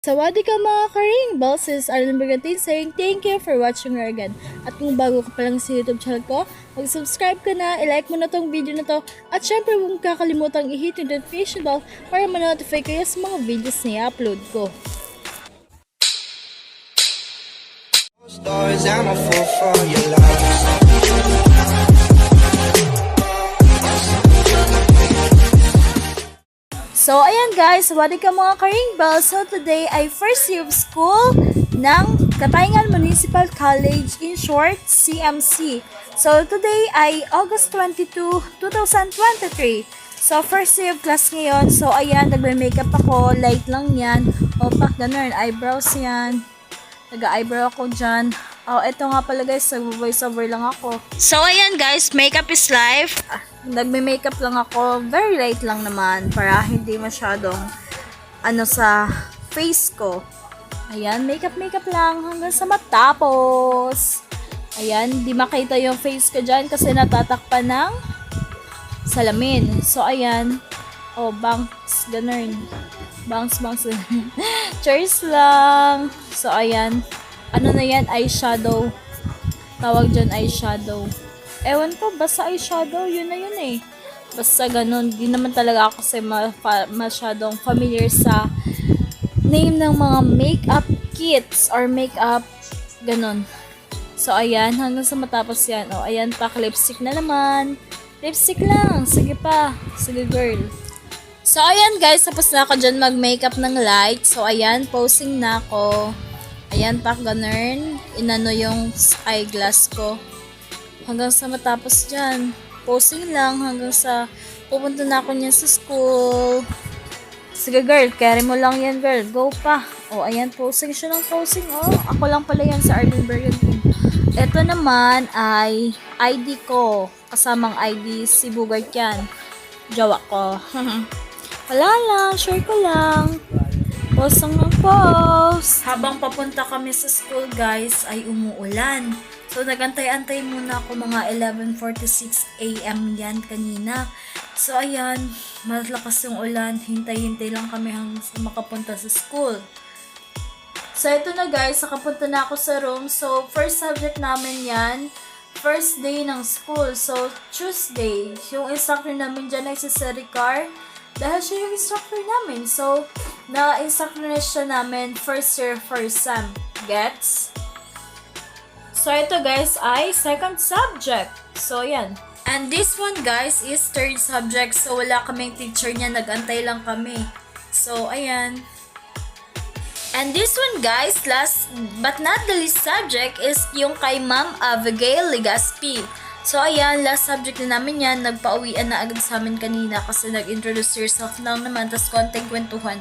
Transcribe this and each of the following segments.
Sawadi ka mga karing! Bosses, Arlen Bergantin saying thank you for watching her again. At kung bago ka pa lang sa YouTube channel ko, mag-subscribe ka na, i-like mo na tong video na to, at syempre huwag kakalimutang i-hit yung notification bell para ma-notify kayo sa mga videos na i-upload ko. Stars, I'm a fool for your love. So, ayan guys, sawadi ka mga karing bells. So, today ay first year of school ng Katayngan Municipal College, in short, CMC. So, today ay August 22, 2023. So, first day of class ngayon. So, ayan, nagme-makeup ako. Light lang yan. O, pak, ganun. Eyebrows yan. Nag-eyebrow ako dyan. Oh, eto nga pala guys, nag-voiceover lang ako. So, ayan guys, makeup is life. Nagme-makeup lang ako. Very light lang naman para hindi masyadong sa face ko. Ayan, makeup lang hanggang sa matapos. Ayan, di makita yung face ko dyan kasi natatakpan ng salamin. So, ayan. Oh, bangs. Ganun. Bangs. Cheers lang. So, ayan. Ano na yan? Eyeshadow. Tawag dyan eyeshadow. Ewan ko, basta eyeshadow. Yun na yun eh. Basta ganun. Di naman talaga ako kasi masyadong familiar sa name ng mga makeup kits or makeup ganun. So, ayan. Hanggang sa matapos yan. O, ayan pa. Lipstick na naman. Lipstick lang. Sige pa. Sige, girl. So, ayan guys. Tapos na ako dyan mag-makeup ng light. So, ayan. Posing na ako. Ayan, pak ganun. Inano yung eyeglass ko. Hanggang sa matapos dyan. Posing lang hanggang sa pupunta na ako niyan sa school. Sige girl, carry mo lang yan girl. Go pa. O, ayan, posing siya ng posing. O, ako lang pala yan sa Arlen Bergantin. Ito naman ay ID ko. Kasamang ID si Bugart yan. Jawa ko. Wala lang, share ko lang. Post ng post. Habang papunta kami sa school guys ay umuulan. So nagantay-antay muna ako mga 11:46 AM yan kanina. So ayan, malakas yung ulan. Hintay-hintay lang kami hanggang makapunta sa school. So ito na guys, nakapunta na ako sa room. So first subject namin yan. First day ng school. So Tuesday. Yung instructor namin dyan ay si Sir Ricard. Dahil siya yung instructor namin. So, na-instructor na siya namin first year, first sem. Gets? So, ito guys ay second subject. So, yan. And this one guys is third subject. So, wala kaming teacher niya. Nag-antay lang kami. So, ayan. And this one guys, last but not the least subject is yung kay Ma'am Abigail Legaspi. So, ayan, last subject na namin yan. Nagpa-uwian na agad sa amin kanina kasi nag-introduce yourself lang naman, tas konting kwentuhan.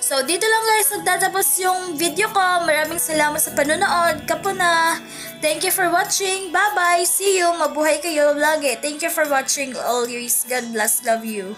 So, dito lang guys, nagtatapos yung video ko. Maraming salamat sa panonood. Kapo na. Thank you for watching. Bye-bye. See you. Mabuhay kayo lagi. Thank you for watching. Always. God bless. Love you.